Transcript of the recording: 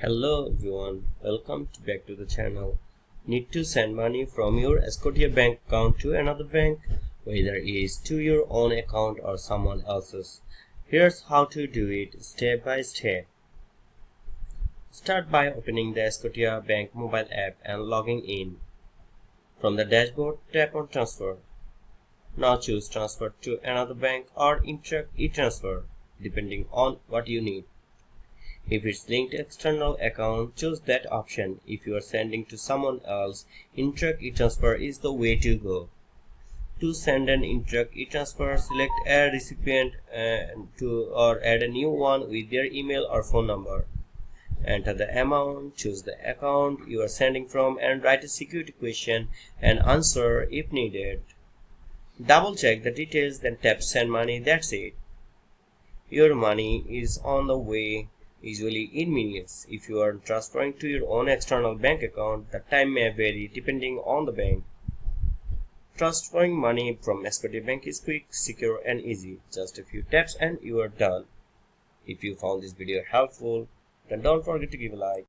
Hello everyone, welcome back to the channel. Need to send money from your Scotiabank account to another bank, whether it is to your own account or someone else's. Here's how to do it step by step. Start by opening the Scotiabank mobile app and logging in. From the dashboard, tap on Transfer. Now choose Transfer to another bank or Interbank e-transfer, depending on what you need. If it's linked external account, choose that option. If you are sending to someone else, Interbank e-transfer is the way to go. To send an Interbank e-transfer, select a recipient or add a new one with their email or phone number. Enter the amount, choose the account you are sending from, and write a security question and answer if needed. Double check the details, then tap send money. That's it. Your money is on the way, usually in minutes. If you are transferring to your own external bank account, the time may vary depending on the bank. Transferring money from Scotiabank is quick, secure and easy. Just a few taps and you are done. If you found this video helpful, then don't forget to give a like.